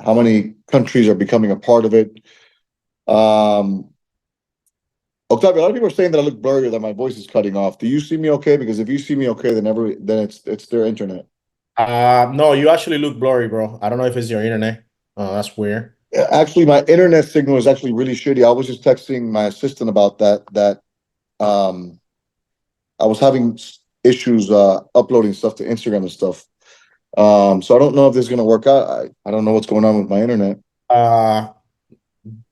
how many countries are becoming a part of it. Octavio, a lot of people are saying that I look blurry or that my voice is cutting off. Do you see me okay? Because if you see me okay, then it's their internet. No, you actually look blurry, bro. I don't know if it's your internet. Oh, that's weird. Actually, my internet signal is actually really shitty. I was just texting my assistant about that. Um, I was having issues uploading stuff to Instagram and stuff. So I don't know if this is gonna work out. I don't know what's going on with my internet. Uh,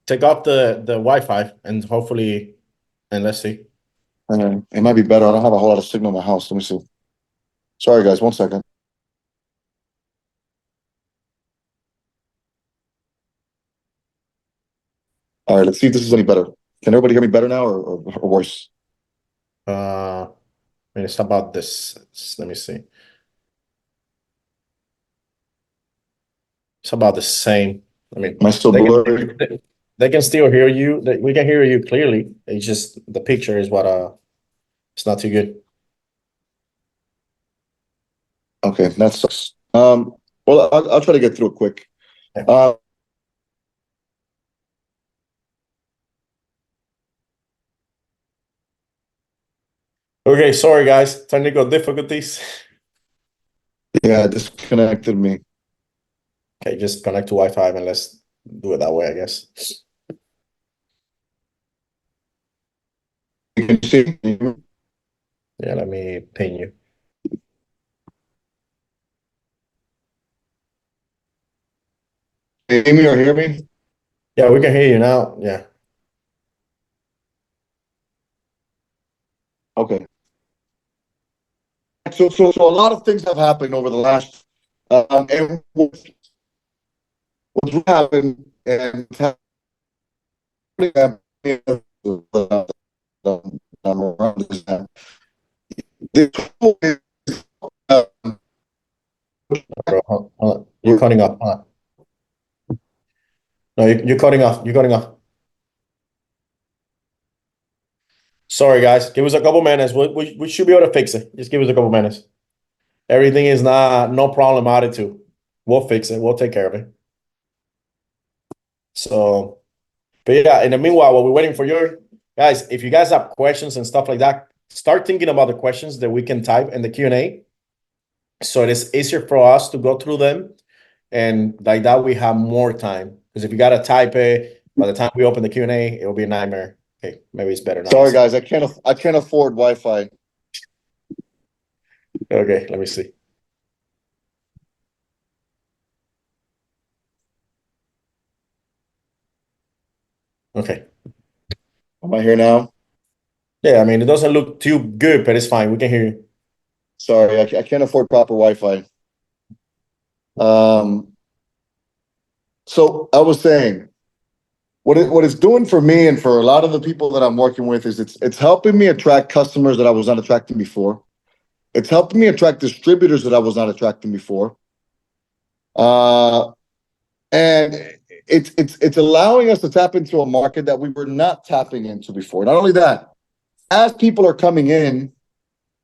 Take off the Wi-Fi and hopefully, and let's see. It might be better. I don't have a whole lot of signal in my house. Let me see. Sorry, guys. 1 second. All right, let's see if this is any better. Can everybody hear me better now or worse? I mean, it's about this. Let me see. It's about the same. I mean, Am I still blurry? they can still hear you. We can hear you clearly. It's just the picture is what it's not too good. Okay, that sucks. Well, I'll try to get through it quick. Yeah. Okay, sorry guys, technical difficulties. Yeah, it disconnected me. Okay, just connect to Wi-Fi and let's do it that way, I guess. You can see me? Yeah, let me ping you. Hear me or hear me? Yeah, we can hear you now. Yeah. Okay. So a lot of things have happened over the last and what's happened and happening around this tool is, Bro, hold on. You're cutting off. Hold on. No, you're cutting off. You're cutting off. Sorry, guys. Give us a couple minutes. We should be able to fix it. Just give us a couple minutes. Everything is not no problem attitude. We'll fix it. We'll take care of it. So, but yeah, in the meanwhile, while we're waiting for your guys, if you guys have questions and stuff like that, start thinking about the questions that we can type in the Q&A. So it is easier for us to go through them. And like that, we have more time. Because if you got to type it, by the time we open the Q&A, it will be a nightmare. Okay, maybe it's better now. Sorry, guys, I can't afford Wi-Fi. Okay, let me see. Okay. Am I here now? Yeah, I mean, it doesn't look too good, but it's fine. We can hear you. Sorry, I can't afford proper Wi-Fi. So I was saying, what it's doing for me and for a lot of the people that I'm working with is it's helping me attract customers that I was not attracting before. It's helping me attract distributors that I was not attracting before. And it's allowing us to tap into a market that we were not tapping into before. Not only that, as people are coming in,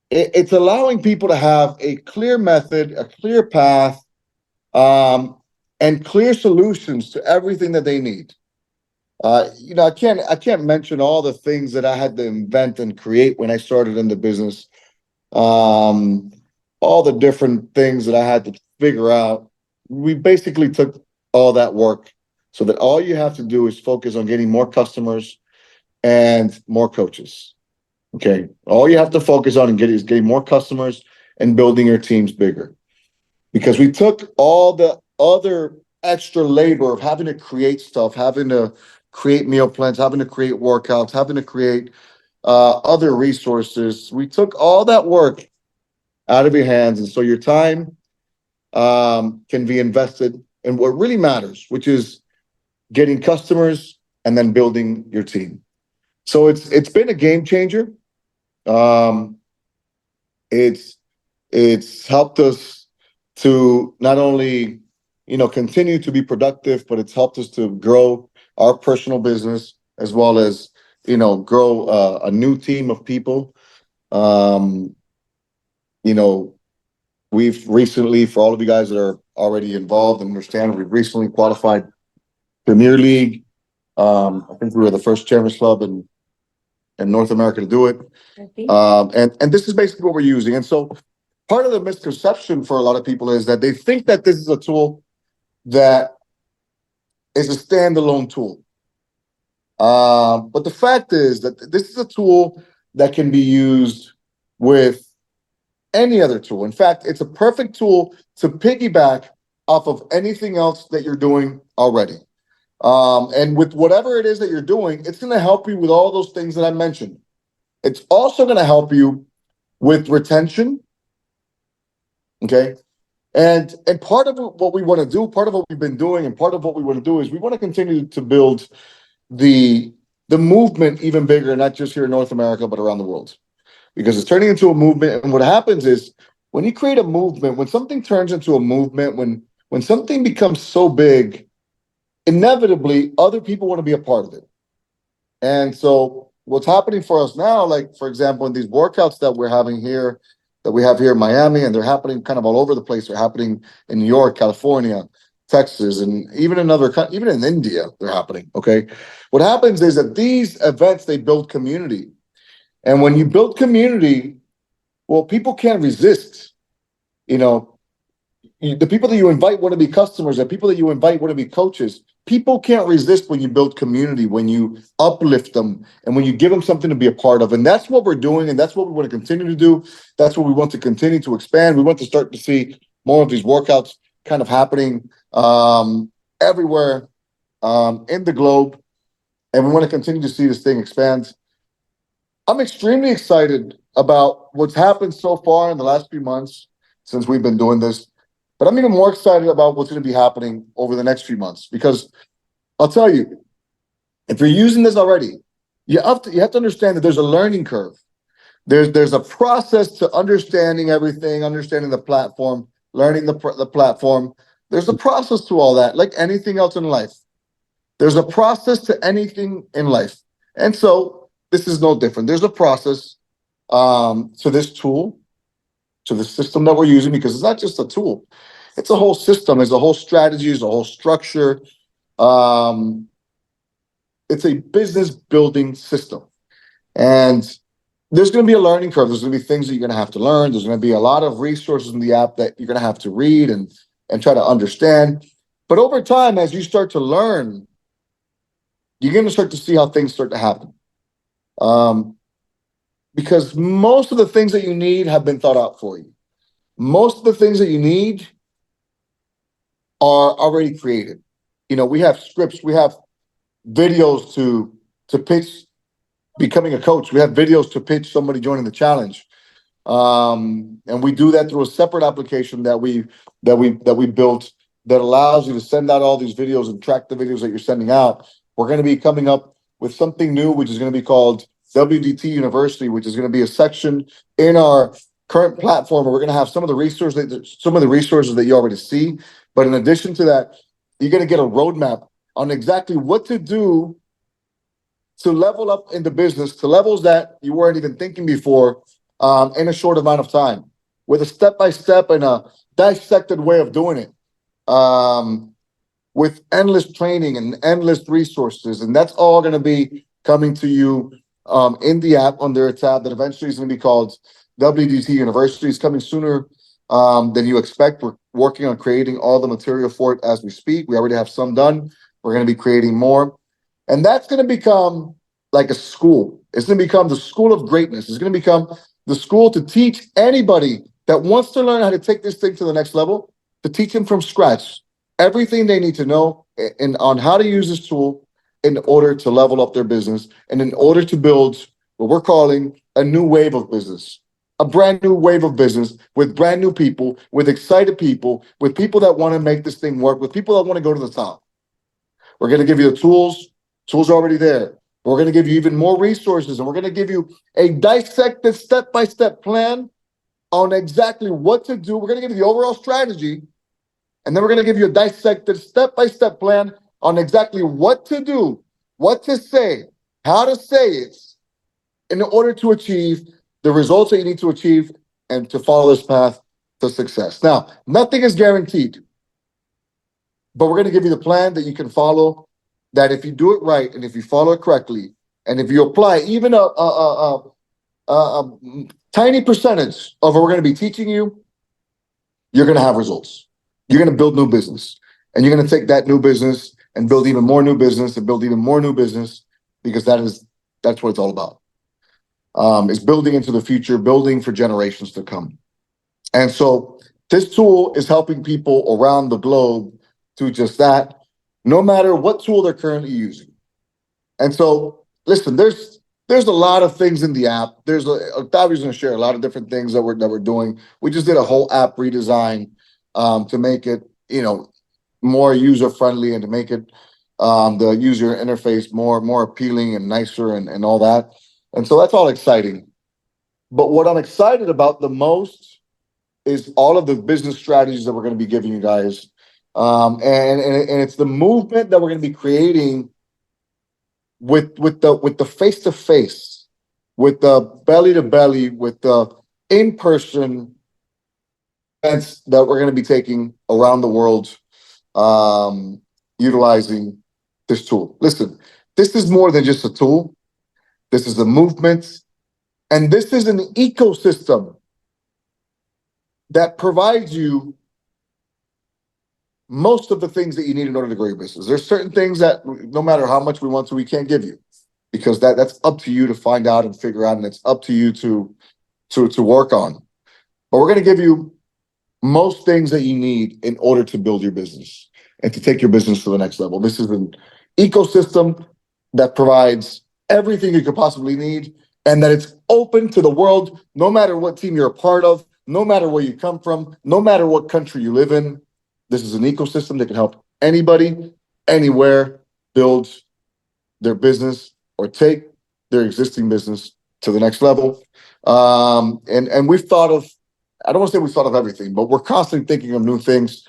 it's allowing people to have a clear method, a clear path, and clear solutions to everything that they need. I can't mention all the things that I had to invent and create when I started in the business. All the different things that I had to figure out. We basically took all that work so that all you have to do is focus on getting more customers and more coaches. Okay. All you have to focus on and is getting more customers and building your teams bigger. Because we took all the other extra labor of having to create stuff, having to create meal plans, having to create workouts, having to create other resources. We took all that work out of your hands. And so your time can be invested in what really matters, which is getting customers and then building your team. So it's been a game changer. It's helped us to not only continue to be productive, but it's helped us to grow our personal business as well as grow a new team of people. We've recently, for all of you guys that are already involved and understand. We've recently qualified Premier League. I think we were the first Chairman's Club in North America to do it. And this is basically what we're using. And so part of the misconception for a lot of people is that they think that this is a tool that is a standalone tool. But the fact is that this is a tool that can be used with any other tool. In fact, it's a perfect tool to piggyback off of anything else that you're doing already. And with whatever it is that you're doing, it's going to help you with all those things that I mentioned. It's also going to help you with retention. Okay. And part of what we want to do, part of what we've been doing, and part of what we want to do is we want to continue to build the movement even bigger, not just here in North America, but around the world, because it's turning into a movement. And what happens is when you create a movement, when something turns into a movement, when something becomes so big, inevitably other people want to be a part of it. And so what's happening for us now, like for example, in these workouts that we're having here, that we have here in Miami, and they're happening kind of all over the place. They're happening in New York, California, Texas, and even even in India, they're happening. Okay. What happens is that these events, they build community. And when you build community, well, people can't resist. You know, the people that you invite want to be customers, and people that you invite want to be coaches. People can't resist when you build community, when you uplift them, and when you give them something to be a part of. And that's what we're doing, and that's what we want to continue to do. That's what we want to continue to expand. We want to start to see more of these workouts kind of happening everywhere in the globe, and we want to continue to see this thing expand. I'm extremely excited about what's happened so far in the last few months since we've been doing this. But I'm even more excited about what's going to be happening over the next few months, because I'll tell you, if you're using this already, you have to understand that there's a learning curve. There's a process to understanding everything, understanding the platform, learning the platform. There's a process to all that, like anything else in life. There's a process to anything in life. And so this is no different. There's a process to this tool, to the system that we're using, because it's not just a tool. It's a whole system. It's a whole strategy. It's a whole structure. It's a business building system. And there's going to be a learning curve. There's going to be things that you're going to have to learn. There's going to be a lot of resources in the app that you're going to have to read and try to understand. But over time, as you start to learn, you're going to start to see how things start to happen. Because most of the things that you need have been thought out for you. Most of the things that you need are already created. You know, we have scripts, we have videos to pitch becoming a coach. We have videos to pitch somebody joining the challenge. And we do that through a separate application that we built that allows you to send out all these videos and track the videos that you're sending out. We're going to be coming up with something new, which is going to be called WDT University, which is going to be a section in our current platform where we're going to have some of the resources that you already see. But in addition to that, you're going to get a roadmap on exactly what to do to level up in the business to levels that you weren't even thinking before in a short amount of time, with a step-by-step and a dissected way of doing it, with endless training and endless resources. And that's all going to be coming to you in the app under a tab that eventually is going to be called WDT University. It's coming sooner than you expect. We're working on creating all the material for it as we speak. We already have some done. We're going to be creating more. And that's going to become like a school. It's going to become the school of greatness. It's going to become the school to teach anybody that wants to learn how to take this thing to the next level, to teach them from scratch everything they need to know on how to use this tool in order to level up their business and in order to build what we're calling a new wave of business, a brand new wave of business with brand new people, with excited people, with people that want to make this thing work, with people that want to go to the top. We're going to give you the tools. Tools are already there. We're going to give you even more resources, and we're going to give you a dissected step-by-step plan on exactly what to do. We're going to give you the overall strategy, and then we're going to give you a dissected step-by-step plan on exactly what to do, what to say, how to say it in order to achieve the results that you need to achieve and to follow this path to success. Now, nothing is guaranteed. but we're going to give you the plan that you can follow, that if you do it right and if you follow it correctly, and if you apply even a tiny percentage of what we're going to be teaching you, you're going to have results. You're going to build new business, and you're going to take that new business and build even more new business and build even more new business, because that's what it's all about. Is building into the future, building for generations to come. And so this tool is helping people around the globe do just that, no matter what tool they're currently using. And so, listen, there's a lot of things in the app. Octavio's going to share a lot of different things that we're doing. We just did a whole app redesign to make it, more user friendly, and to make it the user interface more appealing and nicer and all that. And so that's all exciting. But what I'm excited about the most is all of the business strategies that we're going to be giving you guys. And it's the movement that we're going to be creating with the face to face, with the belly to belly, with the in-person events that we're going to be taking around the world, utilizing this tool. Listen, this is more than just a tool. This is a movement, and this is an ecosystem that provides you most of the things that you need in order to grow your business. There's certain things that no matter how much we want to, we can't give you, because that's up to you to find out and figure out, and it's up to you to work on. But we're going to give you most things that you need in order to build your business and to take your business to the next level. This is an ecosystem that provides everything you could possibly need, and that it's open to the world, no matter what team you're a part of, no matter where you come from, no matter what country you live in. This is an ecosystem that can help anybody, anywhere, build their business or take their existing business to the next level. And we've thought of, I don't want to say we've thought of everything, but we're constantly thinking of new things.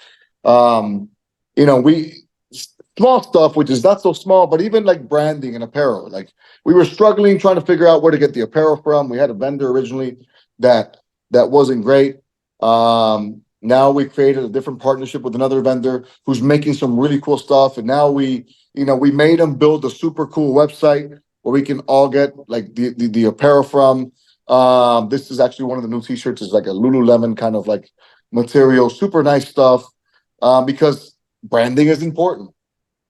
Small stuff, which is not so small, but even like branding and apparel. Like, we were struggling trying to figure out where to get the apparel from. We had a vendor originally that wasn't great. Now we created a different partnership with another vendor who's making some really cool stuff. And now we made them build a super cool website where we can all get like the apparel from. This is actually one of the new t-shirts. It's like a Lululemon kind of like material, super nice stuff, because branding is important.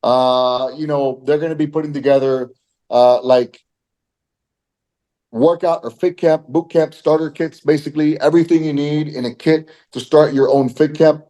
They're going to be putting together like workout or fit camp, boot camp starter kits, basically everything you need in a kit to start your own fit camp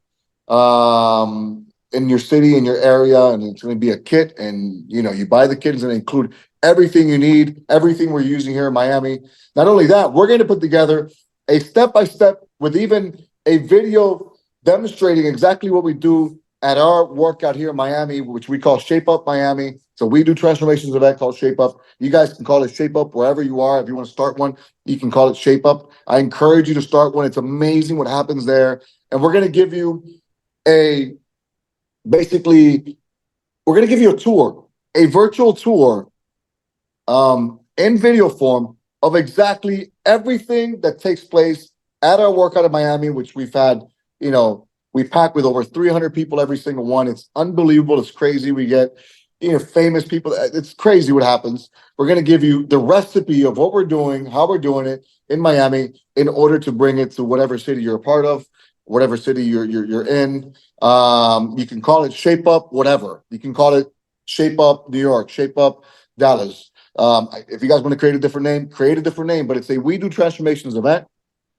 in your city, in your area. And it's going to be a kit, and you buy the kit, it's going to include everything you need, everything we're using here in Miami. Not only that, we're going to put together a step-by-step with even a video demonstrating exactly what we do at our workout here in Miami, which we call Shape Up Miami. So we do transformations event called Shape Up. You guys can call it Shape Up wherever you are. If you want to start one, you can call it Shape Up. I encourage you to start one. It's amazing what happens there. And we're going to give you a tour, a virtual tour, in video form of exactly everything that takes place at our workout in Miami, which we've had, we pack with over 300 people every single one. It's unbelievable. It's crazy. We get, famous people. It's crazy what happens. We're going to give you the recipe of what we're doing, how we're doing it in Miami, in order to bring it to whatever city you're a part of, whatever city you're in. You can call it Shape Up, whatever. You can call it Shape Up New York, Shape Up Dallas. If you guys want to create a different name, create a different name. But it's a We Do Transformations event.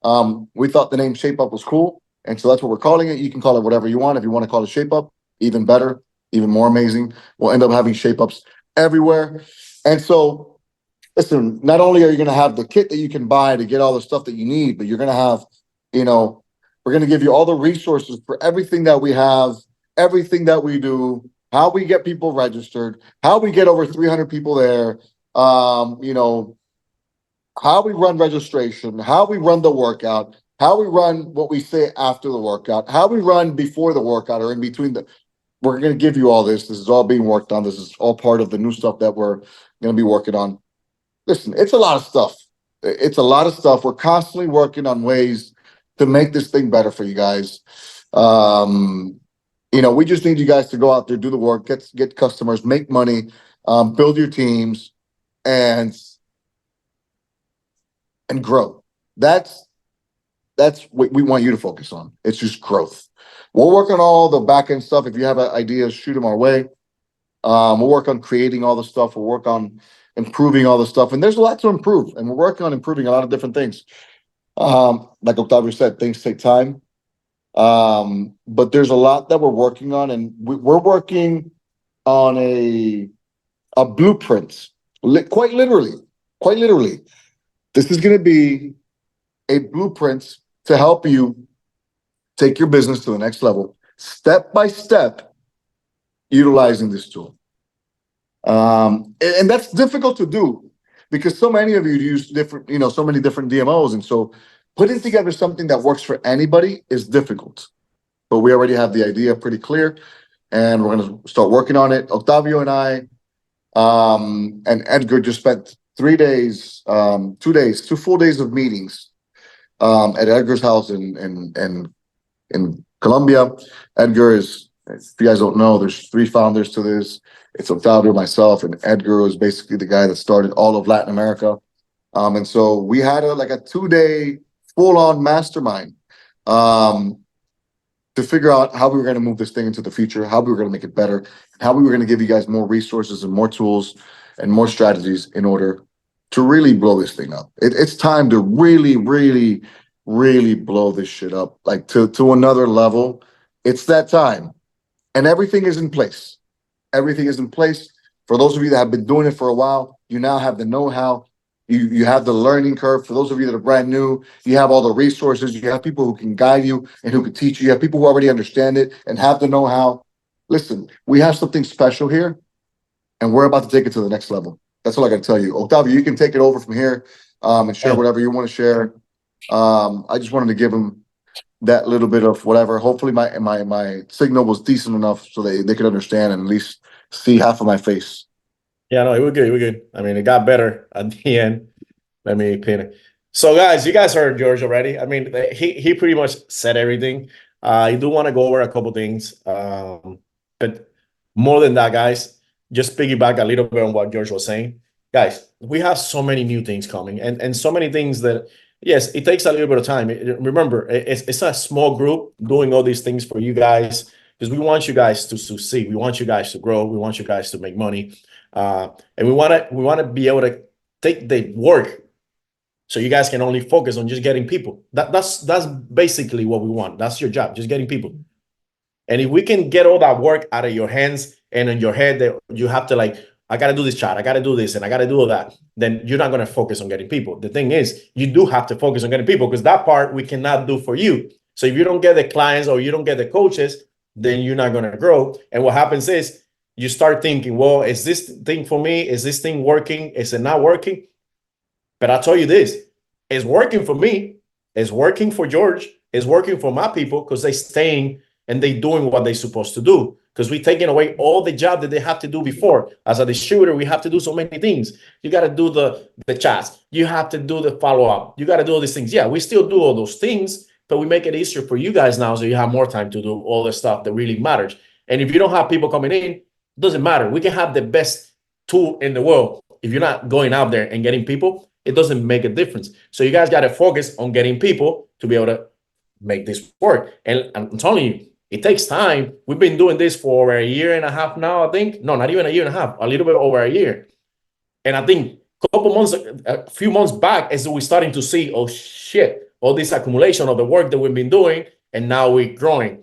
We thought the name Shape Up was cool, and so that's what we're calling it. You can call it whatever you want. If you want to call it Shape Up, even better, even more amazing. We'll end up having Shape Ups everywhere. And so, listen, not only are you going to have the kit that you can buy to get all the stuff that you need, but you're going to have, we're going to give you all the resources for everything that we have, everything that we do, how we get people registered, how we get over 300 people there, how we run registration, how we run the workout, how we run what we say after the workout, how we run before the workout or in between we're going to give you all this. This is all being worked on. This is all part of the new stuff that we're going to be working on. Listen, it's a lot of stuff. It's a lot of stuff. We're constantly working on ways to make this thing better for you guys. We just need you guys to go out there, do the work, get customers, make money, build your teams, and grow. That's what we want you to focus on. It's just growth. We'll work on all the back end stuff. If you have ideas, shoot them our way. We'll work on creating all the stuff. We'll work on improving all the stuff. And there's a lot to improve. And we're working on improving a lot of different things. Like Octavio said, things take time. But there's a lot that we're working on, and we're working on a blueprint. Quite literally. This is going to be a blueprint to help you take your business to the next level, step by step, utilizing this tool. And that's difficult to do because so many of you use different, so many different DMOs. And so putting together something that works for anybody is difficult. But we already have the idea pretty clear, and we're going to start working on it. Octavio and I and Edgar just spent 3 days, 2 full days of meetings at Edgar's house in Colombia. Edgar is, if you guys don't know, there's 3 founders to this. It's Octavio, myself, and Edgar is basically the guy that started all of Latin America. And so we had a 2-day full-on mastermind to figure out how we were going to move this thing into the future, how we were going to make it better, and how we were going to give you guys more resources and more tools and more strategies in order to really blow this thing up. It's time to really, really, really blow this shit up, to another level. It's that time. And everything is in place. Everything is in place. For those of you that have been doing it for a while, you now have the know-how. You have the learning curve. For those of you that are brand new, you have all the resources. You have people who can guide you and who can teach you. You have people who already understand it and have the know-how. Listen, we have something special here, and we're about to take it to the next level. That's all I got to tell you. Octavio, you can take it over from here and share whatever you want to share. I just wanted to give him that little bit of whatever. Hopefully my signal was decent enough so they could understand and at least see half of my face. Yeah, no, it was good. It was good. I mean, it got better at the end. Let me clean it. So, guys, you guys heard George already. I mean, he pretty much said everything. I do want to go over a couple things, but more than that, guys, just piggyback a little bit on what George was saying. Guys, we have so many new things coming, and so many things that, yes, it takes a little bit of time. Remember, it's a small group doing all these things for you guys because we want you guys to succeed. We want you guys to grow. We want you guys to make money. And we want to be able to take the work so you guys can only focus on just getting people. That's basically what we want. That's your job, just getting people. And if we can get all that work out of your hands and in your head that you have to I got to do this chat, I got to do this, and I got to do all that, then you're not going to focus on getting people. The thing is, you do have to focus on getting people because that part we cannot do for you. So if you don't get the clients or you don't get the coaches, then you're not going to grow. And what happens is, you start thinking, well, is this thing for me? Is this thing working? Is it not working? But I'll tell you this, it's working for me. It's working for George. It's working for my people because they're staying and they're doing what they're supposed to do. Because we're taking away all the job that they have to do before. As a distributor, we have to do so many things. You got to do the chats. You have to do the follow-up. You got to do all these things. Yeah, we still do all those things, but we make it easier for you guys now so you have more time to do all the stuff that really matters. And if you don't have people coming in, doesn't matter. We can have the best tool in the world. If you're not going out there and getting people, it doesn't make a difference. So you guys got to focus on getting people to be able to make this work. And I'm telling you, it takes time. We've been doing this for over a year and a half now, I think. No, not even a year and a half, a little bit over a year. And I think a few months back, as we're starting to see, oh shit, all this accumulation of the work that we've been doing, and now we're growing.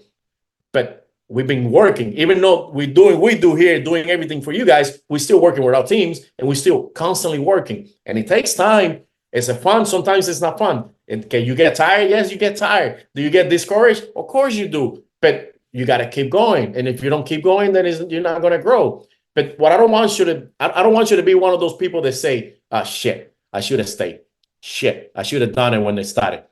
But we've been working, even though we do here, doing everything for you guys, we're still working with our teams and we're still constantly working. And it takes time. It's a fun. Sometimes it's not fun. Can you get tired? Yes, you get tired. Do you get discouraged? Of course you do. But you got to keep going. And if you don't keep going, then you're not going to grow. But what I don't want you to be one of those people that say, shit, I should have stayed. Shit, I should have done it when they started.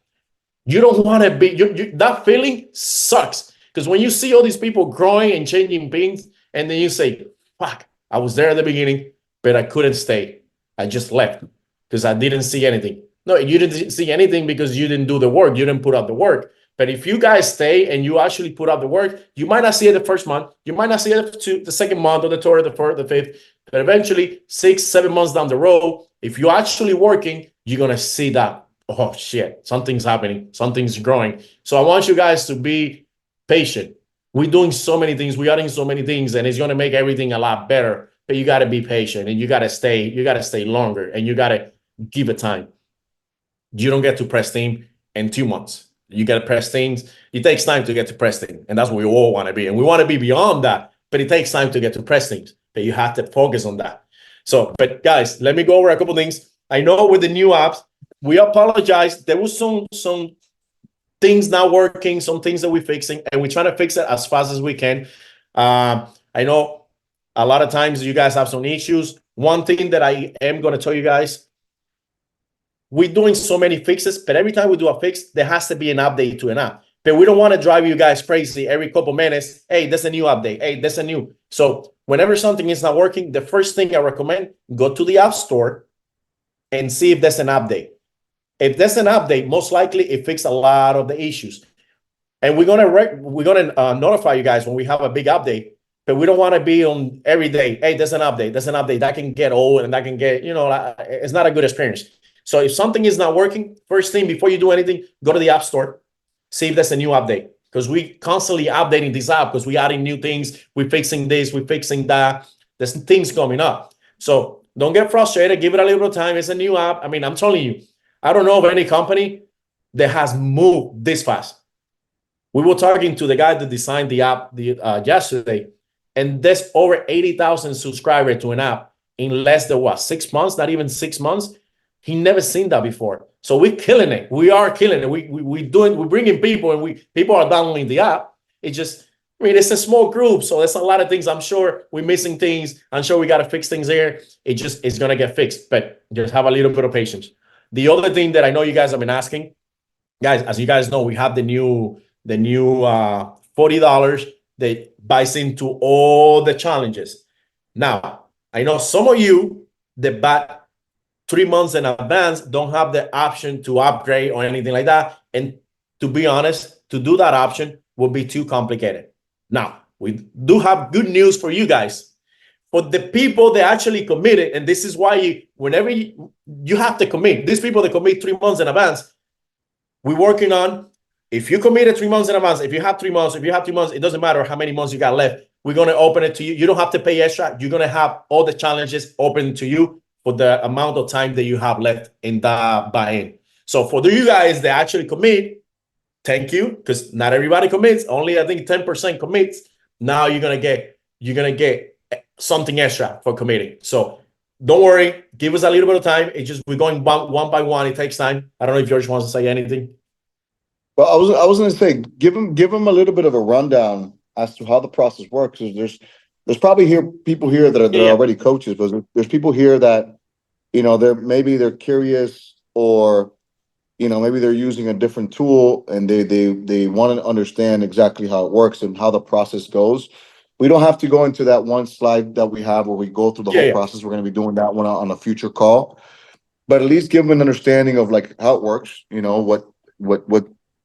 You don't want to be, that feeling sucks. Because when you see all these people growing and changing things, and then you say, fuck, I was there at the beginning, but I couldn't stay. I just left because I didn't see anything. No, you didn't see anything because you didn't do the work. You didn't put out the work. But if you guys stay and you actually put out the work, you might not see it the first month, you might not see it the second month or the third, the fourth, the fifth, but eventually 6, 7 months down the road, if you're actually working, you're gonna see that, oh shit, something's happening, something's growing. So I want you guys to be patient. We're doing so many things, we're adding so many things, and it's gonna make everything a lot better. But you gotta be patient and you gotta stay longer, and you gotta give it time. You don't get to press team in 2 months. You got to press things. It takes time to get to press team, and that's what we all want to be. And we want to be beyond that, but it takes time to get to press teams. But you have to focus on that. So, but guys, let me go over a couple things. I know with the new apps, we apologize. There was some things not working, some things that we're fixing, and we're trying to fix it as fast as we can. I know a lot of times you guys have some issues. One thing that I am going to tell you guys, we're doing so many fixes, but every time we do a fix, there has to be an update to an app. But we don't want to drive you guys crazy every couple minutes. Hey, there's a new update. Hey, there's a new. So whenever something is not working, the first thing I recommend, go to the App Store and see if there's an update. If there's an update, most likely it fixed a lot of the issues. And we're gonna notify you guys when we have a big update. But we don't want to be on every day. Hey, there's an update. There's an update. That can get old and that can get, it's not a good experience. So if something is not working, first thing before you do anything, go to the App Store, see if there's a new update. Because we constantly updating this app because we're adding new things, we're fixing this, we're fixing that. There's things coming up. So don't get frustrated. Give it a little bit of time. It's a new app. I mean, I'm telling you, I don't know of any company that has moved this fast. We were talking to the guy that designed the app yesterday, and there's over 80,000 subscribers to an app in less than 6 months, not even 6 months. He never seen that before. So we're killing it. We are killing it. We're bringing people, and people are downloading the app. It's just, it's a small group. So there's a lot of things. I'm sure we're missing things. I'm sure we got to fix things there. It's going to get fixed, but just have a little bit of patience. The other thing that I know you guys have been asking, guys, as you guys know, we have the new $40 that buys into all the challenges. Now, I know some of you that bought 3 months in advance don't have the option to upgrade or anything like that. And to be honest, to do that option will be too complicated. Now, we do have good news for you guys. For the people that actually committed, and this is why whenever you have to commit, these people that commit 3 months in advance, we're working on, if you committed 3 months in advance, if you have 3 months, it doesn't matter how many months you got left. We're going to open it to you. You don't have to pay extra. You're going to have all the challenges open to you for the amount of time that you have left in the buy-in. So for you guys that actually commit, thank you, because not everybody commits. Only I think 10% commits. Now you're gonna get something extra for committing. So don't worry, give us a little bit of time. It's just we're going one by one. It takes time. I don't know if George wants to say anything. Well, I was going to say, give them a little bit of a rundown as to how the process works. There's probably people here that are already coaches, but there's people here that, they're curious, or, maybe they're using a different tool and they want to understand exactly how it works and how the process goes. We don't have to go into that one slide that we have where we go through the whole process. We're going to be doing that one on a future call, but at least give them an understanding of like how it works, what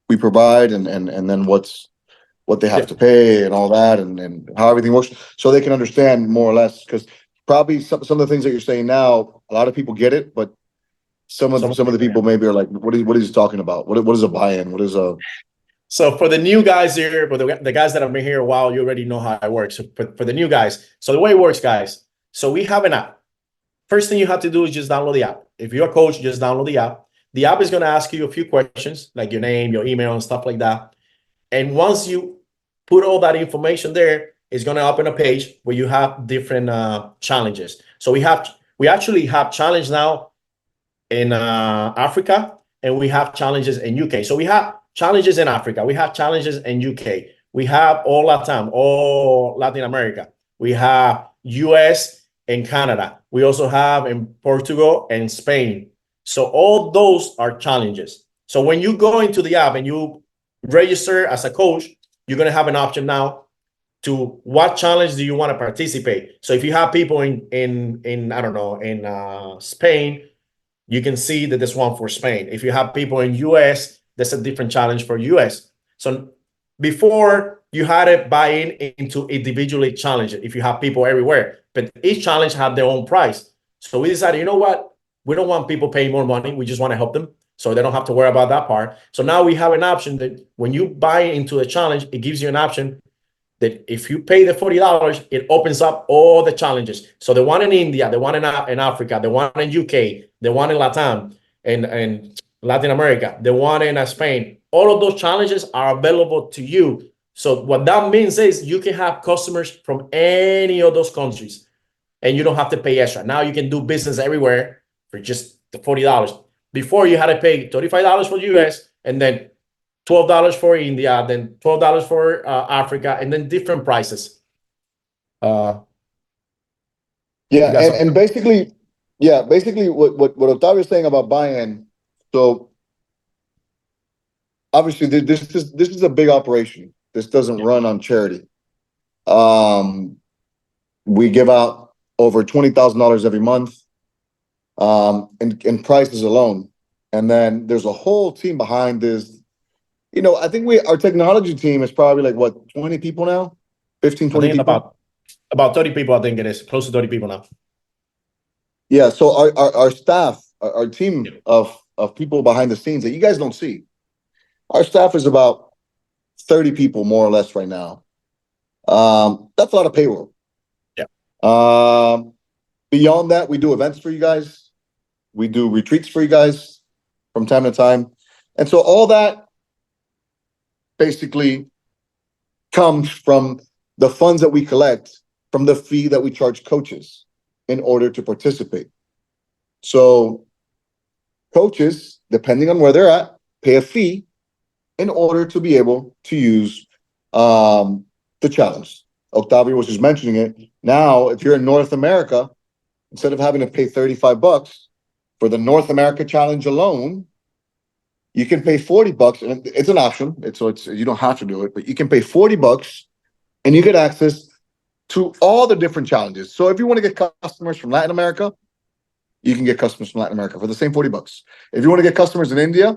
we provide, and then what they have to pay and all that, and how everything works, so they can understand more or less. Because probably some of the things that you're saying now, a lot of people get it, but some of the people maybe are like, what is he talking about? What is a buy-in? What is a... So for the new guys here, for the guys that have been here a while, you already know how it works. So for the new guys, so the way it works, guys, so we have an app. First thing you have to do is just download the app. If you're a coach, just download the app. The app is going to ask you a few questions, like your name, your email, and stuff like that. And once you put all that information there, it's going to open a page where you have different challenges. So we actually have challenge now in Africa, and we have challenges in UK. So we have challenges in Africa. We have challenges in UK. We have all Latin, all Latin America. We have US and Canada. We also have in Portugal and Spain. So all those are challenges. So when you go into the app and you register as a coach, you're going to have an option now to what challenge do you want to participate. So if you have people in I don't know, in Spain, you can see that there's one for Spain. If you have people in US, there's a different challenge for US. So before you had to buy into individually challenge if you have people everywhere, but each challenge had their own price. So we decided, you know what? We don't want people paying more money. We just want to help them so they don't have to worry about that part. So now we have an option that when you buy into a challenge, it gives you an option that if you pay the $40, it opens up all the challenges. So the one in India, the one in Africa, the one in UK, the one in Latam and Latin America, the one in Spain, all of those challenges are available to you. So what that means is you can have customers from any of those countries and you don't have to pay extra. Now you can do business everywhere for just the $40. Before you had to pay $35 for the US and then $12 for India, then $12 for Africa, and then different prices. Yeah, You got and basically, what Octavio's saying about buy-in. So obviously, this is a big operation. This doesn't run on charity. We give out over $20,000 every month, in prizes alone, and then there's a whole team behind this. You know, I think our technology team is probably like what, 20 people now? 15, I 20 think it's people? about 30 people, I think it is. Close to 30 people now. Yeah, so our staff, our team of people behind the scenes that you guys don't see, our staff is about 30 people more or less right now. That's a lot of payroll. Yeah. Beyond that, we do events for you guys. We do retreats for you guys from time to time. And so all that basically comes from the funds that we collect from the fee that we charge coaches in order to participate. So coaches, depending on where they're at, pay a fee in order to be able to use the challenge. Octavio was just mentioning it. Now, if you're in North America, instead of having to pay $35 for the North America challenge alone, you can pay $40, and it's an option. It's you don't have to do it, but you can pay $40 and you get access to all the different challenges. So if you want to get customers from Latin America, you can get customers from Latin America for the same $40. If you want to get customers in India,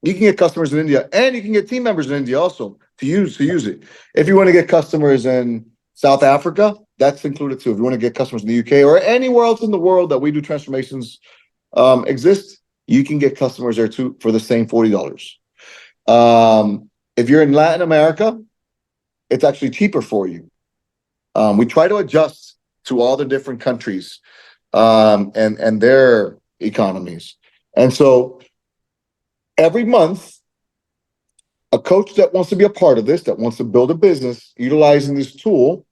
you can get customers in India, and you can get team members in India also to use it. If you want to get customers in South Africa, that's included too. If you want to get customers in the UK or anywhere else in the world that we do transformations exist, you can get customers there too for the same $40. If you're in Latin America, it's actually cheaper for you. We try to adjust to all the different countries and their economies. And so every month, a coach that wants to be a part of this, that wants to build a business utilizing this tool,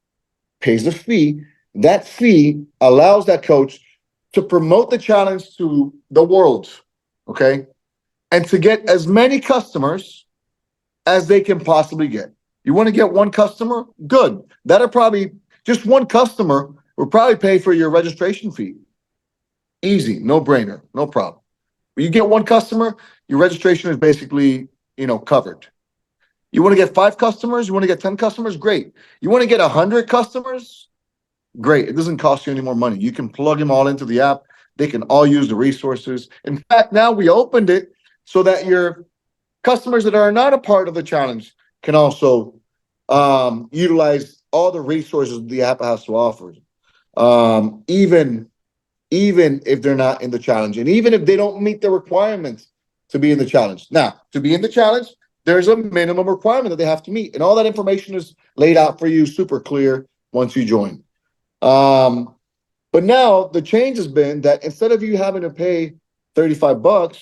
pays a fee. That fee allows that coach to promote the challenge to the world, okay? And to get as many customers as they can possibly get. You want to get one customer? Good. That'll probably, just one customer will probably pay for your registration fee. Easy, no brainer, no problem. When you get one customer, your registration is basically, covered. You want to get 5 customers? You want to get 10 customers? Great. You want to get 100 customers? Great. It doesn't cost you any more money. You can plug them all into the app. They can all use the resources. In fact, now we opened it so that your customers that are not a part of the challenge can also utilize all the resources the app has to offer. Even if they're not in the challenge, and even if they don't meet the requirements to be in the challenge. Now, to be in the challenge, there's a minimum requirement that they have to meet, and all that information is laid out for you super clear once you join. But now the change has been that instead of you having to pay $35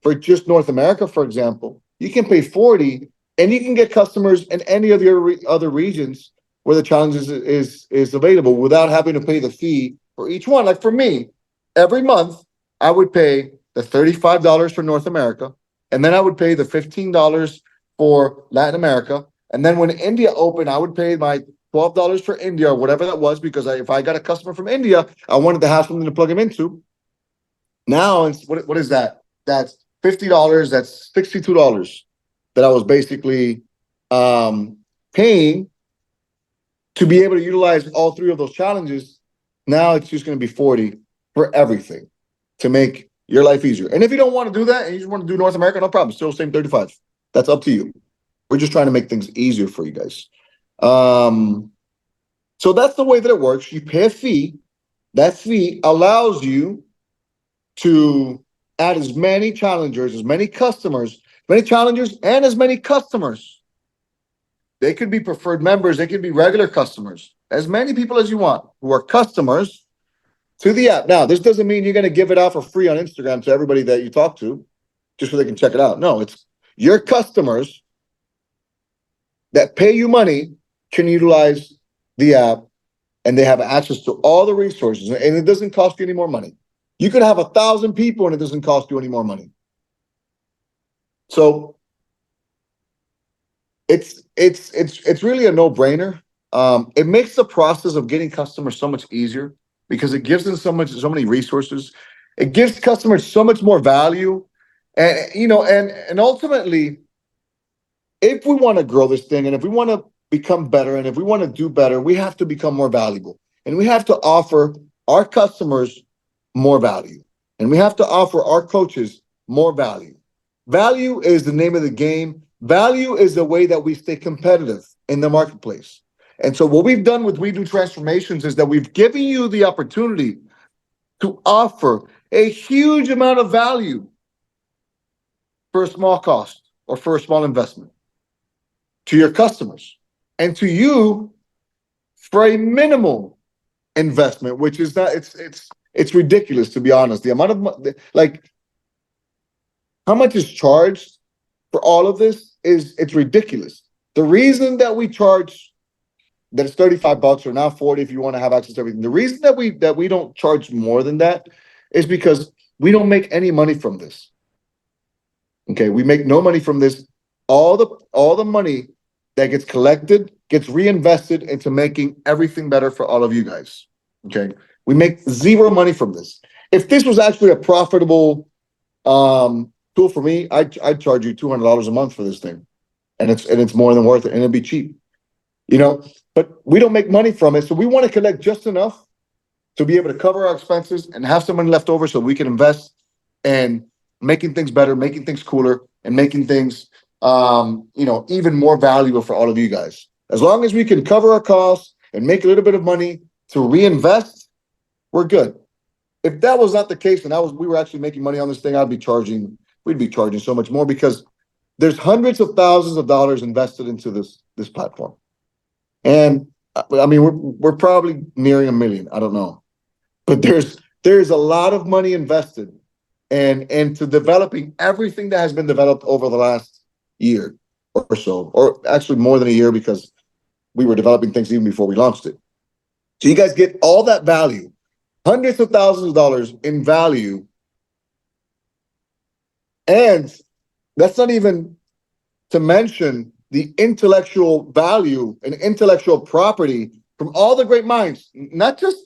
for just North America, for example, you can pay $40 and you can get customers in any of the other regions where the challenge is available without having to pay the fee for each one. Like for me, every month I would pay the $35 for North America, and then I would pay the $15 for Latin America. And then when India opened, I would pay my $12 for India or whatever that was, because if I got a customer from India, I wanted to have something to plug them into. Now, what is that? That's $50. That's $62 that I was basically paying to be able to utilize all 3 of those challenges. Now it's just going to be $40 for everything to make your life easier. And if you don't want to do that and you just want to do North America, no problem. Still same $35. That's up to you. We're just trying to make things easier for you guys. So that's the way that it works. You pay a fee. That fee allows you to add as many challengers, as many customers, many challengers, and as many customers. They could be preferred members, they could be regular customers, as many people as you want who are customers to the app. Now, this doesn't mean you're going to give it out for free on Instagram to everybody that you talk to just so they can check it out. No, it's your customers that pay you money can utilize the app, and they have access to all the resources, and it doesn't cost you any more money. You could have 1,000 people and it doesn't cost you any more money. So it's really a no-brainer. It makes the process of getting customers so much easier because it gives them so many resources. It gives customers so much more value, and and ultimately, if we want to grow this thing, and if we want to become better, and if we want to do better, we have to become more valuable, and we have to offer our customers more value, and we have to offer our coaches more value. Value is the name of the game. Value is the way that we stay competitive in the marketplace. And so what we've done with We Do Transformations is that we've given you the opportunity to offer a huge amount of value for a small cost or for a small investment to your customers, and to you for a minimal investment, which is that it's ridiculous, to be honest. The amount of how much is charged for all of this it's ridiculous. The reason that we charge that it's $35 or now 40 if you want to have access to everything. The reason that we don't charge more than that is because we don't make any money from this. Okay, we make no money from this. All the money that gets collected gets reinvested into making everything better for all of you guys. Okay, we make zero money from this. If this was actually a profitable tool for me, I'd charge you $200 a month for this thing, and it's more than worth it, and it'd be cheap, But we don't make money from it, so we want to collect just enough to be able to cover our expenses and have some money left over so we can invest in making things better, making things cooler, and making things even more valuable for all of you guys. As long as we can cover our costs and make a little bit of money to reinvest, we're good. If that was not the case and we were actually making money on this thing, we'd be charging so much more because there's hundreds of thousands of dollars invested into this platform. And I mean, we're probably nearing $1 million. I don't know, but there's a lot of money invested into developing everything that has been developed over the last year or so, or actually more than a year because we were developing things even before we launched it. So you guys get all that value, hundreds of thousands of dollars in value, and that's not even to mention the intellectual value and intellectual property from all the great minds, not just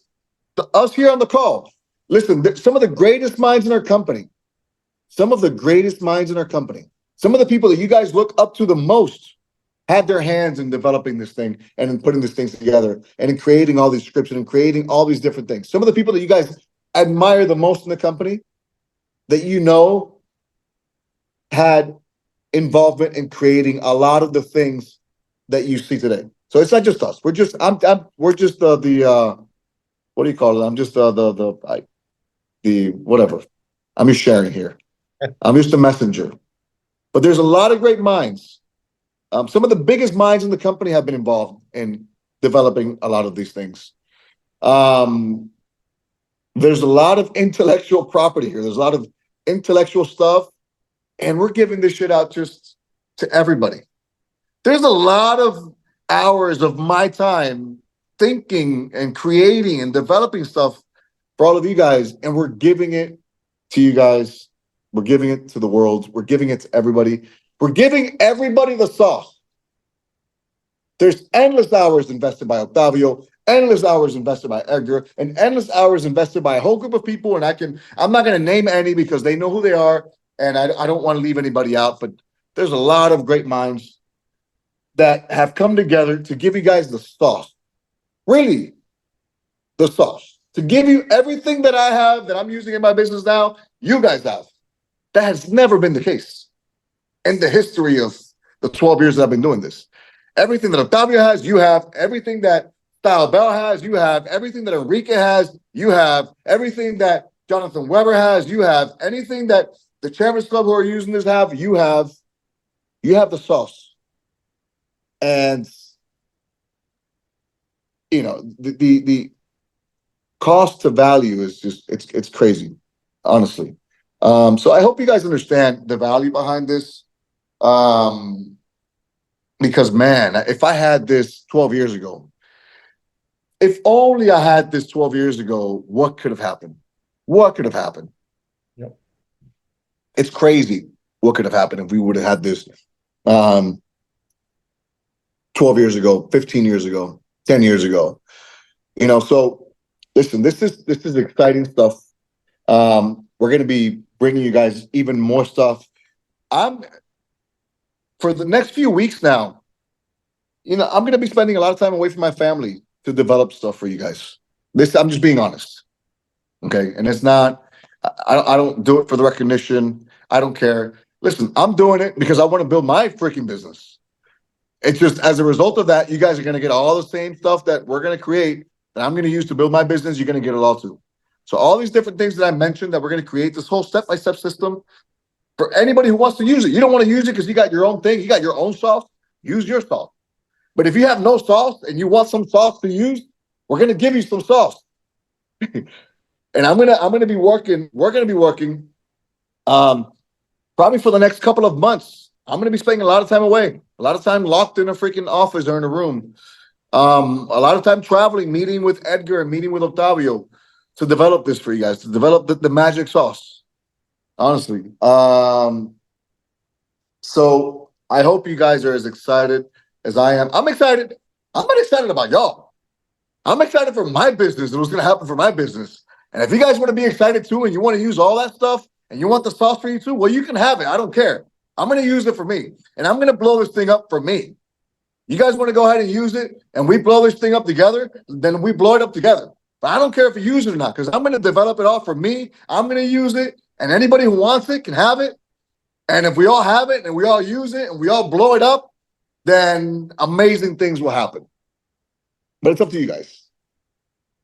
us here on the call. Listen, some of the greatest minds in our company, some of the people that you guys look up to the most had their hands in developing this thing and in putting these things together and in creating all these scripts and in creating all these different things. Some of the people that you guys admire the most in the company that had involvement in creating a lot of the things that you see today. So it's not just us. We're just we're just the what do you call it? I'm just the whatever. I'm just sharing here. I'm just a messenger. But there's a lot of great minds. Some of the biggest minds in the company have been involved in developing a lot of these things. There's a lot of intellectual property here. There's a lot of intellectual stuff, and we're giving this shit out just to everybody. There's a lot of hours of my time thinking and creating and developing stuff for all of you guys, and we're giving it to you guys. We're giving it to the world. We're giving it to everybody. We're giving everybody the sauce. There's endless hours invested by Octavio, endless hours invested by Edgar, and endless hours invested by a whole group of people. And I'm not going to name any because they know who they are, and I don't want to leave anybody out. But there's a lot of great minds that have come together to give you guys the sauce. Really, the sauce. To give you everything that I have, that I'm using in my business now, you guys have. That has never been the case in the history of the 12 years that I've been doing this. Everything that Octavio has, you have. Everything that Style Bell has, you have. Everything that Enrique has, you have. Everything that Jonathan Weber has, you have. Anything that the Champions Club who are using this have, you have. You have the sauce. And you know, the cost to value is just it's crazy, honestly. So I hope you guys understand the value behind this. Because man, if I had this 12 years ago, if only I had this 12 years ago, what could have happened? What could have happened? Yep. It's crazy what could have happened if we would have had this 12 years ago, 15 years ago, 10 years ago. You know, so listen, this is exciting stuff. We're going to be bringing you guys even more stuff. I'm for the next few weeks now, you know, I'm going to be spending a lot of time away from my family to develop stuff for you guys. This, I'm just being honest. Okay. And it's not, I don't do it for the recognition. I don't care. Listen, I'm doing it because I want to build my freaking business. It's just as a result of that, you guys are going to get all the same stuff that we're going to create that I'm going to use to build my business. You're going to get it all too. So all these different things that I mentioned that we're going to create this whole step-by-step system for anybody who wants to use it. You don't want to use it because you got your own thing. You got your own sauce. Use your sauce. But if you have no sauce and you want some sauce to use, we're going to give you some sauce. And I'm gonna be working. We're gonna be working, probably for the next couple of months. I'm gonna be spending a lot of time away, a lot of time locked in a freaking office or in a room, a lot of time traveling, meeting with Edgar and meeting with Octavio to develop this for you guys, to develop the magic sauce. Honestly, so I hope you guys are as excited as I am. I'm excited. I'm not excited about y'all. I'm excited for my business and what's gonna happen for my business. And if you guys want to be excited too, and you want to use all that stuff, and you want the sauce for you too, well, you can have it. I don't care. I'm going to use it for me, and I'm going to blow this thing up for me. You guys want to go ahead and use it, and we blow this thing up together, then we blow it up together. But I don't care if you use it or not, because I'm going to develop it all for me. I'm going to use it, and anybody who wants it can have it. And if we all have it, and we all use it, and we all blow it up, then amazing things will happen. But it's up to you guys.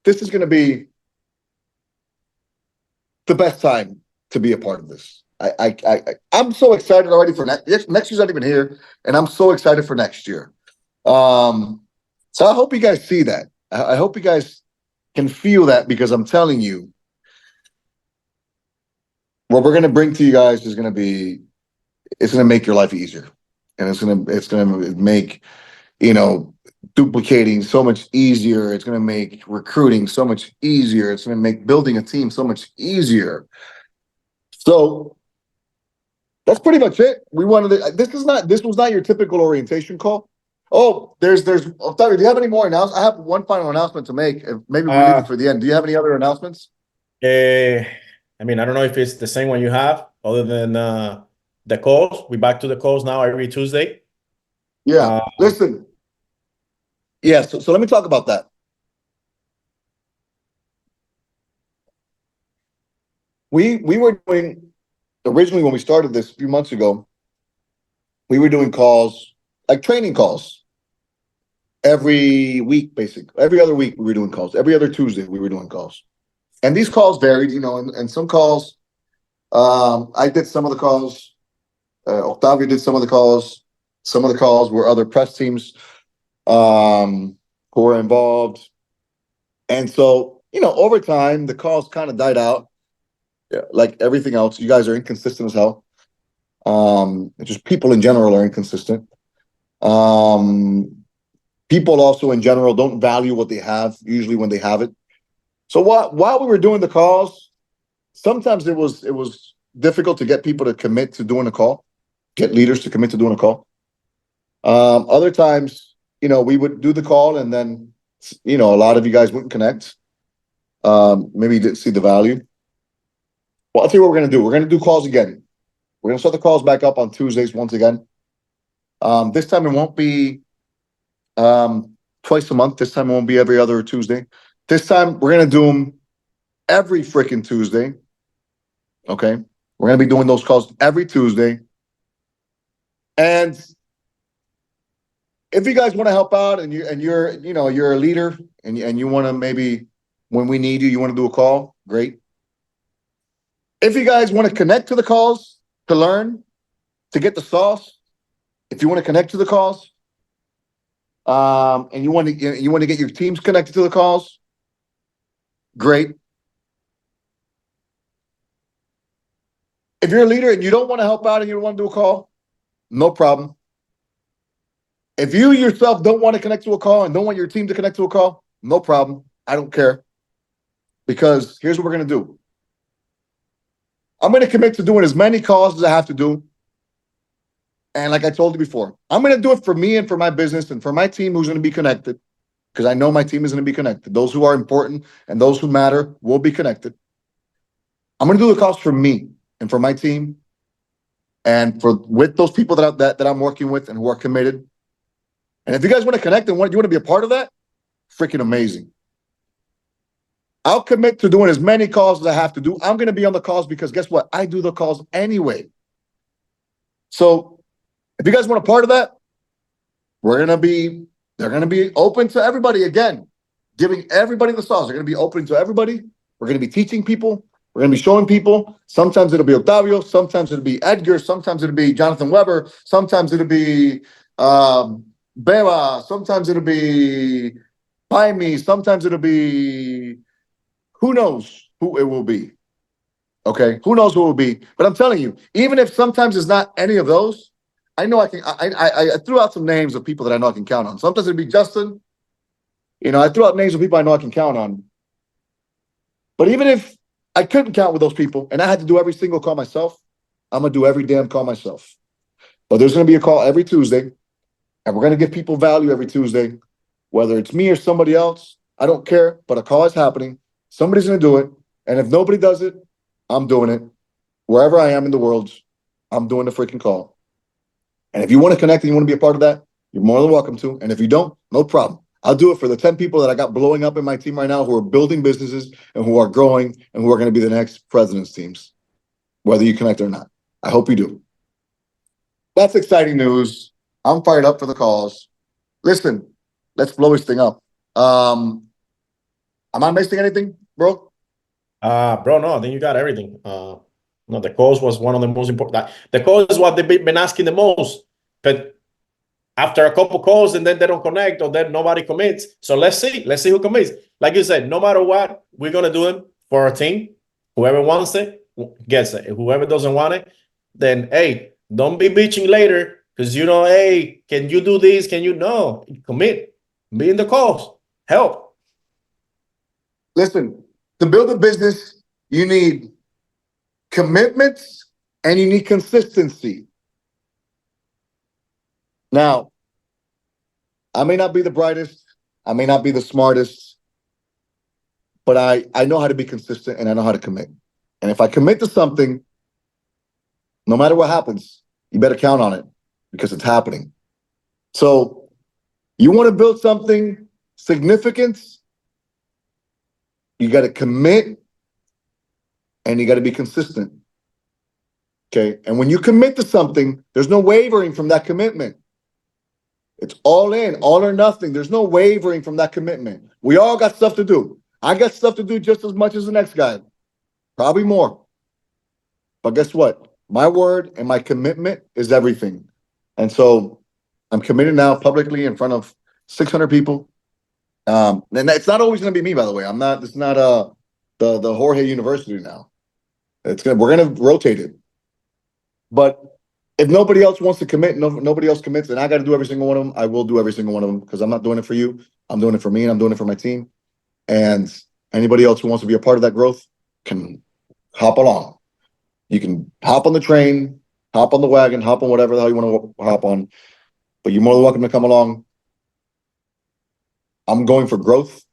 This is going to be the best time to be a part of this. I'm so excited already for next year's not even here, and I'm so excited for next year. So I hope you guys see that. I hope you guys can feel that, because I'm telling you, what we're going to bring to you guys is going to be, it's going to make your life easier, and it's going to make, you know, duplicating so much easier. It's going to make recruiting so much easier. It's going to make building a team so much easier. So that's pretty much it. We wanted to, this was not your typical orientation call. Oh, Octavio, do you have any more announcements? I have one final announcement to make. Maybe we leave it for the end. Do you have any other announcements? I mean, I don't know if it's the same one you have, other than the calls. We're back to the calls now every Tuesday. Yeah. Listen. Yeah, so let me talk about that. We were doing, originally when we started this a few months ago, we were doing calls, like training calls, every week, basically. Every other week we were doing calls. Every other Tuesday we were doing calls. And these calls varied, you know, and some calls, I did some of the calls, Octavio did some of the calls. Some of the calls were other press teams who were involved. And so, you know, over time, the calls kind of died out. Yeah, like everything else, you guys are inconsistent as hell. Just people in general are inconsistent. People also in general don't value what they have, usually when they have it. So while we were doing the calls, sometimes it was difficult to get people to commit to doing a call, get leaders to commit to doing a call. Other times, you know, we would do the call, and then, you know, a lot of you guys wouldn't connect. Maybe you didn't see the value. Well, I'll tell you what we're going to do. We're going to do calls again. We're going to start the calls back up on Tuesdays once again. This time it won't be twice a month. This time it won't be every other Tuesday. This time we're going to do them every freaking Tuesday. Okay? We're going to be doing those calls every Tuesday. And if you guys want to help out and you're a leader and you want to maybe when we need you, you want to do a call, great. If you guys want to connect to the calls to learn, to get the sauce, if you want to connect to the calls, and you want to get your teams connected to the calls, great. If you're a leader and you don't want to help out and you don't want to do a call, no problem. If you yourself don't want to connect to a call and don't want your team to connect to a call, no problem. I don't care. Because here's what we're going to do. I'm going to commit to doing as many calls as I have to do. And like I told you before, I'm going to do it for me and for my business and for my team who's going to be connected. Because I know my team is going to be connected. Those who are important and those who matter will be connected. I'm going to do the calls for me and for my team and with those people that I'm working with and who are committed. And if you guys want to connect and you want to be a part of that, freaking amazing. I'll commit to doing as many calls as I have to do. I'm going to be on the calls because guess what? I do the calls anyway. So if you guys want a part of that, they're going to be open to everybody again, giving everybody the sauce. They're going to be open to everybody. We're going to be teaching people. We're going to be showing people. Sometimes it'll be Octavio. Sometimes it'll be Edgar. Sometimes it'll be Jonathan Weber. Sometimes it'll be Beba. Sometimes it'll be Jaime. Sometimes it'll be who knows who it will be. Okay, who knows who it will be? But I'm telling you, even if sometimes it's not any of those, I know I can. I threw out some names of people that I know I can count on. Sometimes it'll be Justin. I threw out names of people I know I can count on. But even if I couldn't count with those people and I had to do every single call myself, I'm going to do every damn call myself. But there's going to be a call every Tuesday, and we're going to give people value every Tuesday, whether it's me or somebody else. I don't care, but a call is happening. Somebody's going to do it. And if nobody does it, I'm doing it. Wherever I am in the world, I'm doing the freaking call. And if you want to connect and you want to be a part of that, you're more than welcome to. And if you don't, no problem. I'll do it for the 10 people that I got blowing up in my team right now who are building businesses and who are growing and who are going to be the next president's teams, whether you connect or not. I hope you do. That's exciting news. I'm fired up for the calls. Listen, let's blow this thing up. Am I missing anything, bro? Bro, no, I think you got everything. No, the calls was one of the most important. The call is what they've been asking the most. But after a couple calls and then they don't connect or then nobody commits. So let's see who commits. Like you said, no matter what, we're going to do them for our team. Whoever wants it gets it. Whoever doesn't want it, then, hey, don't be bitching later because, hey, can you do this? Can you? No, commit. Be in the calls. Help. Listen, to build a business, you need commitments and you need consistency. Now, I may not be the brightest, I may not be the smartest, but I know how to be consistent and I know how to commit. And if I commit to something, no matter what happens, you better count on it because it's happening. So you want to build something significant, you got to commit and you got to be consistent. Okay. And when you commit to something, there's no wavering from that commitment. It's all in, all or nothing. There's no wavering from that commitment. We all got stuff to do. I got stuff to do just as much as the next guy, probably more. But guess what? My word and my commitment is everything. And so I'm committed now publicly in front of 600 people. And it's not always going to be me, by the way. It's not the Jorge University now. We're going to rotate it. But if nobody else wants to commit, nobody else commits, and I got to do every single one of them, I will do every single one of them because I'm not doing it for you. I'm doing it for me and I'm doing it for my team. And anybody else who wants to be a part of that growth can hop along. You can hop on the train, hop on the wagon, hop on whatever the hell you want to hop on. But you're more than welcome to come along. I'm going for growth.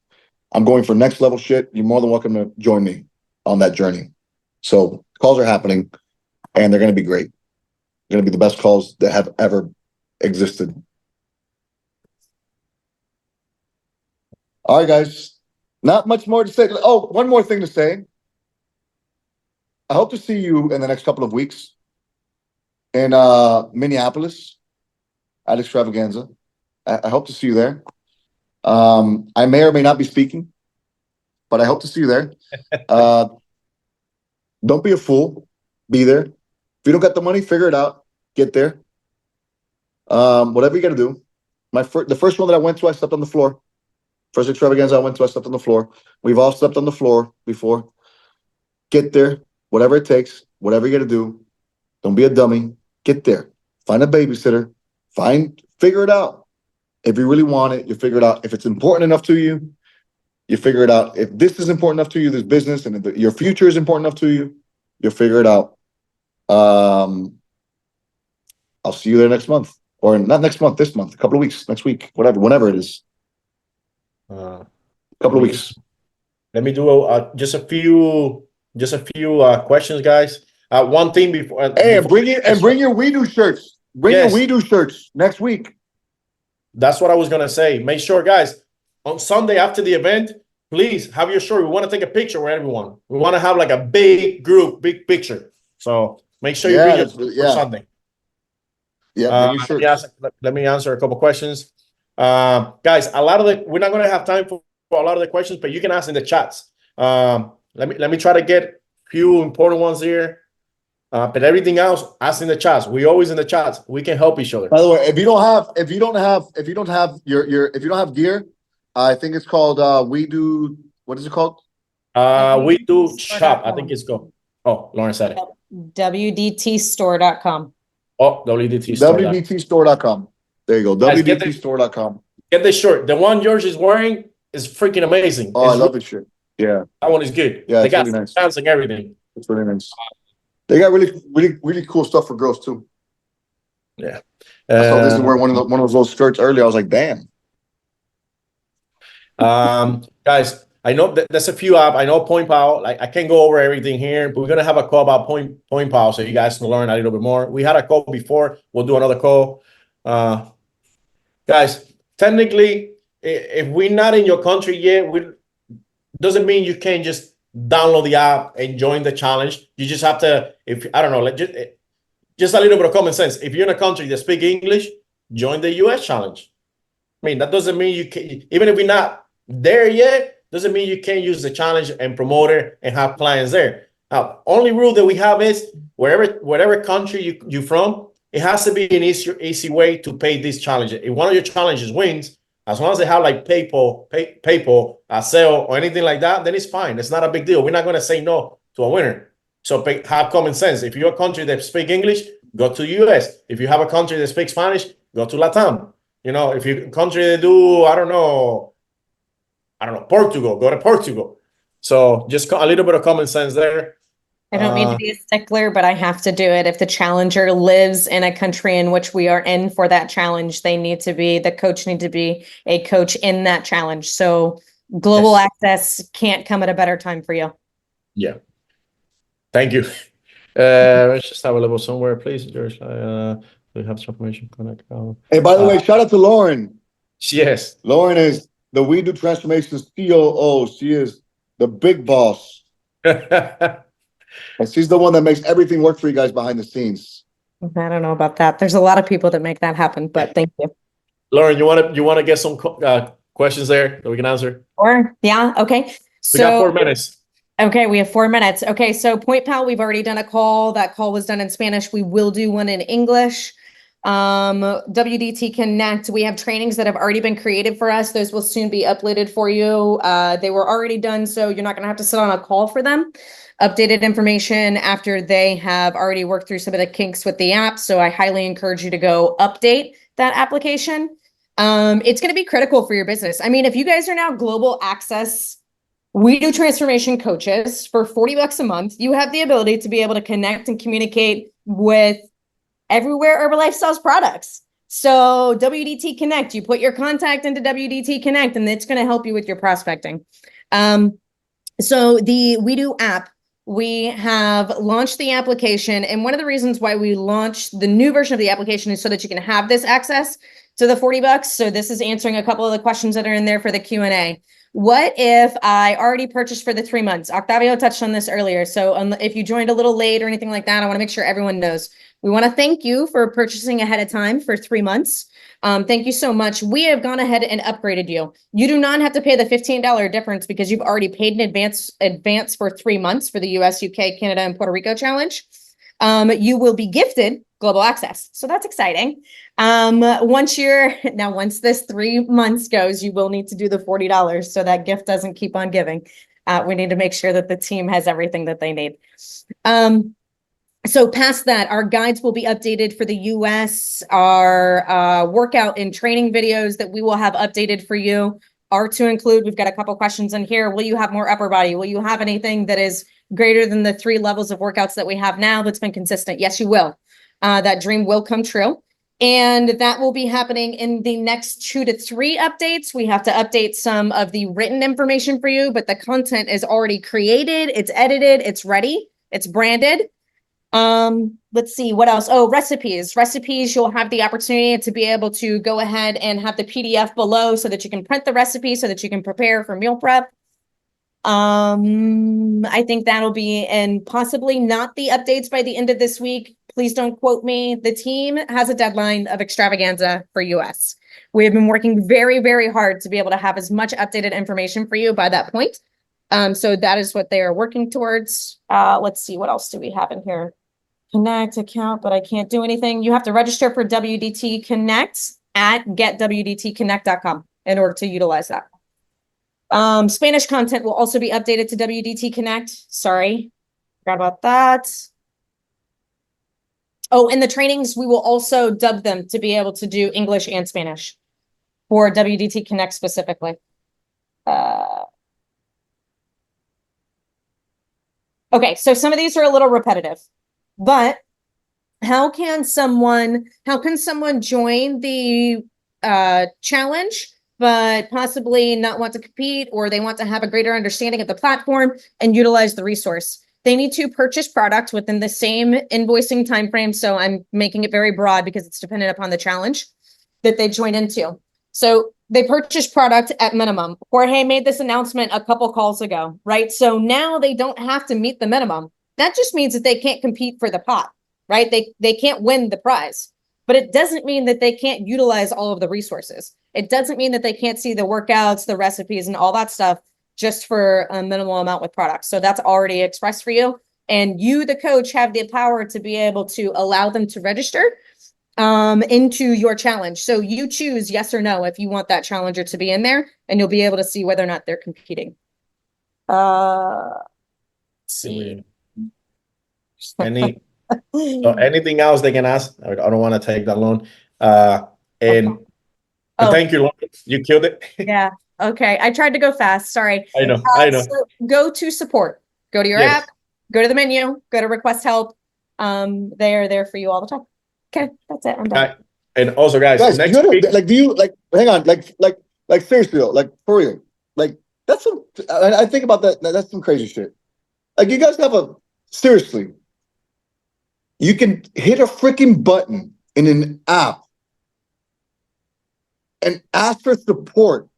I'm going for next level shit. You're more than welcome to join me on that journey. So calls are happening and they're going to be great. Going to be the best calls that have ever existed. All right, guys. Not much more to say. Oh, one more thing to say. I hope to see you in the next couple of weeks in Minneapolis at Extravaganza. I hope to see you there. I may or may not be speaking, but I hope to see you there. Don't be a fool. Be there. If you don't got the money, figure it out. Get there. Whatever you got to do. The first one that I went to, I slept on the floor. First extravaganza I went to, I slept on the floor. We've all slept on the floor before. Get there. Whatever it takes. Whatever you got to do. Don't be a dummy. Get there. Find a babysitter. Figure it out. If you really want it, you figure it out. If it's important enough to you, you figure it out. If this is important enough to you, this business, and if your future is important enough to you, you'll figure it out. I'll see you there next month, or not next month, this month, a couple of weeks, next week, whatever, whenever it is. A couple of weeks. Let me do just a few questions, guys. One thing before. Hey, bring your We Do shirts. Bring your We Do shirts next week. That's what I was gonna say. Make sure, guys, on Sunday after the event, please have your shirt. We want to take a picture with everyone. We want to have like a big group, big picture. So make sure you bring your for Sunday. Yeah, bring your shirts. Let me answer a couple questions. Guys, we're not gonna have time for a lot of the questions, but you can ask in the chats. Let me try to get a few important ones here. But everything else, ask in the chats. We always in the chats. We can help each other. By the way, if you don't have gear, I think it's called We Do. What is it called? We Do Shop. I think it's called. Oh, Lauren said it. WDTstore.com. Oh, WDT WDTstore.com. There you go. WDTstore.com. Get the shirt. The one George is wearing is freaking amazing. Oh, I love this shirt. Yeah. That one is good. Yeah, they got really nice. pants and everything. It's really nice. They got really cool stuff for girls too. Yeah. I saw this is wearing one of those skirts earlier. I was like, damn. Guys, I know there's a few up. I know Point Pal. Like I can't go over everything here, but we're gonna have a call about Point Pal so you guys can learn a little bit more. We had a call before. We'll do another call. Guys, technically, if we're not in your country yet, doesn't mean you can't just download the app and join the challenge. You just have to, I don't know, just a little bit of common sense. If you're in a country that speaks English, join the US challenge. I mean, that doesn't mean you can, even if we're not there yet, doesn't mean you can't use the challenge and promote it and have clients there. Now, only rule that we have is whatever country you're from, it has to be an easy way to pay this challenge. If one of your challenges wins, as long as they have like PayPal, a sale or anything like that, then it's fine. It's not a big deal. We're not going to say no to a winner. So have common sense. If you're a country that speaks English, go to the US. If you have a country that speaks Spanish, go to Latam. You know, if you're a country that do, I don't know, Portugal, go to Portugal. So just a little bit of common sense there. I don't need to be a stickler, but I have to do it. If the challenger lives in a country in which we are in for that challenge, the coach need to be a coach in that challenge. So global access can't come at a better time for you. Yeah. Thank you. Let's just have a level somewhere, please, George. We have transformation connect. Hey, by the way, shout out to Lauren. Yes. Lauren is the We Do Transformations COO. She is the big boss. And she's the one that makes everything work for you guys behind the scenes. I don't know about that. There's a lot of people that make that happen, but thank you. Lauren, you want to get some questions there that we can answer? Or yeah, okay. We got 4 minutes. Okay, we have 4 minutes. Okay, so Point Pal, we've already done a call. That call was done in Spanish. We will do one in English. WDT Connect, we have trainings that have already been created for us. Those will soon be uploaded for you. They were already done, so you're not going to have to sit on a call for them. Updated information after they have already worked through some of the kinks with the app. So I highly encourage you to go update that application. It's going to be critical for your business. I mean, if you guys are now global access We Do transformation coaches for $40 a month, you have the ability to be able to connect and communicate with everywhere Herbalife sells products. So WDT Connect, you put your contact into WDT Connect and it's going to help you with your prospecting. So the We Do app, we have launched the application. And one of the reasons why we launched the new version of the application is so that you can have this access to the $40. So this is answering a couple of the questions that are in there for the Q&A. What if I already purchased for the 3 months? Octavio touched on this earlier. So if you joined a little late or anything like that, I want to make sure everyone knows. We want to thank you for purchasing ahead of time for 3 months. Thank you so much. We have gone ahead and upgraded you. You do not have to pay the $15 difference because you've already paid in advance for 3 months for the US, UK, Canada, and Puerto Rico challenge. You will be gifted global access. So that's exciting. Once this 3 months goes, you will need to do the $40 so that gift doesn't keep on giving. We need to make sure that the team has everything that they need. So past that, our guides will be updated for the US. Our workout and training videos that we will have updated for you are to include, we've got a couple questions in here. Will you have more upper body? Will you have anything that is greater than the 3 levels of workouts that we have now that's been consistent? Yes, you will. That dream will come true. And that will be happening in the next 2 to 3 updates. We have to update some of the written information for you, but the content is already created, it's edited, it's ready, it's branded. Let's see what else. Oh, recipes. You'll have the opportunity to be able to go ahead and have the PDF below so that you can print the recipe so that you can prepare for meal prep. I think that'll be, and possibly not the updates by the end of this week. Please don't quote me. The team has a deadline of extravaganza for US. We have been working very, very hard to be able to have as much updated information for you by that point. So that is what they are working towards. Let's see, what else do we have in here? Connect account, but I can't do anything. You have to register for WDT Connect at getwdtconnect.com in order to utilize that. Spanish content will also be updated to WDT Connect. Sorry, forgot about that. Oh, and the trainings, we will also dub them to be able to do English and Spanish for WDT Connect specifically. Okay, so some of these are a little repetitive, but how can someone join the challenge but possibly not want to compete, or they want to have a greater understanding of the platform and utilize the resource? They need to purchase product within the same invoicing timeframe. So I'm making it very broad because it's dependent upon the challenge that they join into. So they purchase product at minimum. Jorge made this announcement a couple calls ago, right? So now they don't have to meet the minimum. That just means that they can't compete for the pot, right? They can't win the prize, but it doesn't mean that they can't utilize all of the resources. It doesn't mean that they can't see the workouts, the recipes, and all that stuff just for a minimal amount with products. So that's already expressed for you. And you, the coach, have the power to be able to allow them to register into your challenge. So you choose yes or no if you want that challenger to be in there, and you'll be able to see whether or not they're competing. See. Anything else they can ask? I don't want to take that long. And thank you, Lauren. You killed it. Yeah. Okay. I tried to go fast. Sorry. I know. So go to support. Go to your app. Go to the menu. Go to request help. They are there for you all the time. Okay, that's it. I'm done. And also, guys, next week, hang on, seriously, for real, that's some. I think about that. That's some crazy shit. You guys have seriously. You can hit a freaking button in an app and ask for support,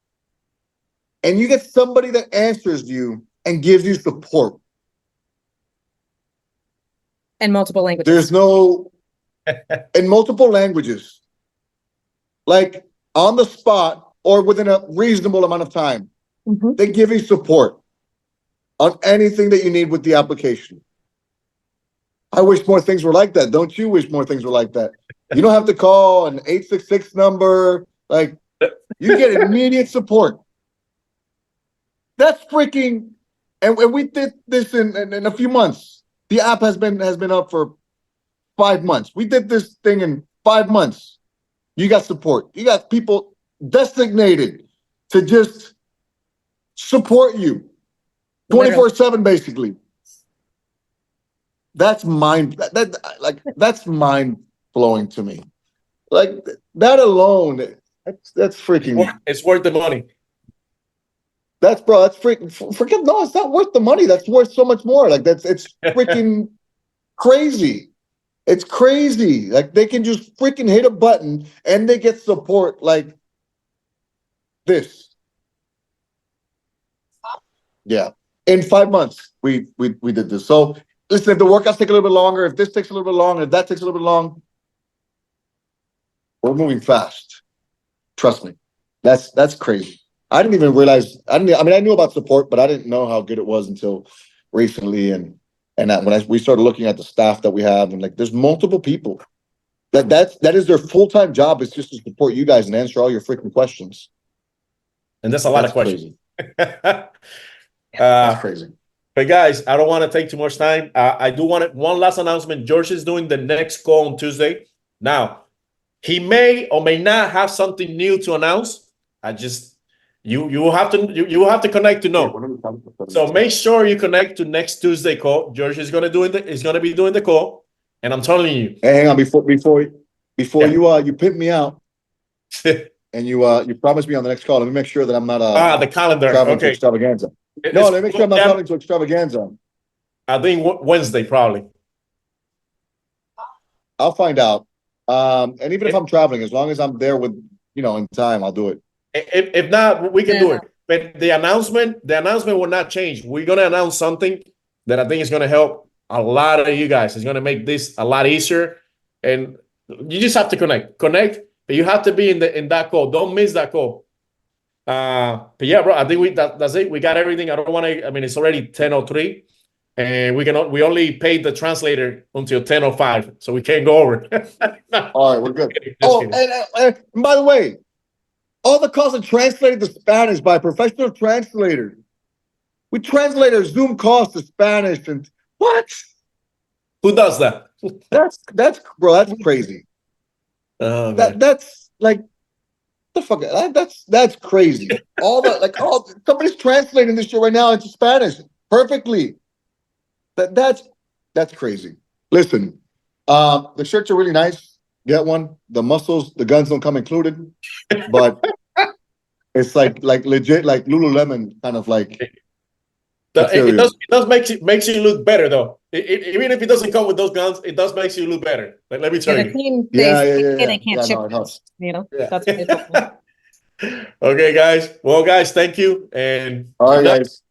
and you get somebody that answers you and gives you support in multiple languages. There's no in multiple languages, on the spot or within a reasonable amount of time. Mm-hmm. They give you support on anything that you need with the application. I wish more things were like that. Don't you wish more things were like that? You don't have to call an 866 number. You get immediate support. That's freaking, and we did this in a few months. The app has been up for 5 months. We did this thing in 5 months. You got support. You got people designated to just support you 24/7, basically. That's that's mind blowing to me. That alone, that's freaking. It's worth the money. That's freaking. Forget no, it's not worth the money. That's worth so much more. It's freaking crazy. It's crazy. They can just freaking hit a button and they get support like this. Yeah. In 5 months, we did this. So listen, if the workouts take a little bit longer, if this takes a little bit longer, if that takes a little bit long, we're moving fast. Trust me. That's crazy. I didn't even realize. I mean, I knew about support, but I didn't know how good it was until recently. And we started looking at the staff that we have, and like, there's multiple people that is their full-time job, is just to support you guys and answer all your freaking questions. And that's a lot of questions. Crazy. That's crazy. But guys, I don't want to take too much time. I do want one last announcement. George is doing the next call on Tuesday. Now, he may or may not have something new to announce. You will have to connect to know. So make sure you connect to next Tuesday call. George is gonna be doing the call, and I'm telling you. Hey, hang on, before you pimp me out, and you promise me on the next call. Let me make sure that I'm not the calendar. traveling to Okay. extravaganza. No, let me make sure I'm not traveling to extravaganza. I think Wednesday probably. I'll find out. And even if I'm traveling, as long as I'm there with in time, I'll do it. If not, we can do it. But the announcement will not change. We're gonna announce something that I think is gonna help a lot of you guys. It's gonna make this a lot easier. And you just have to connect, but you have to be in that call. Don't miss that call. But yeah, bro, I think that's it. We got everything. I don't want to. I mean, it's already 10:03, and we only paid the translator until 10:05, so we can't go over. All right, we're good. And by the way, all the calls are translated to Spanish by a professional translator. We translate our Zoom calls to Spanish, and what? Who does that? That's bro. That's crazy. That's like the fuck. That's crazy. Somebody's translating this shit right now into Spanish perfectly. That's crazy. Listen, the shirts are really nice. Get one. The muscles, the guns don't come included, but it's like legit, like Lululemon kind of like. It does makes you look better though. Even if it doesn't come with those guns, it does makes you look better. Let me tell you. They can't ship. That's Okay, guys. Well, guys, thank you. And all right, guys.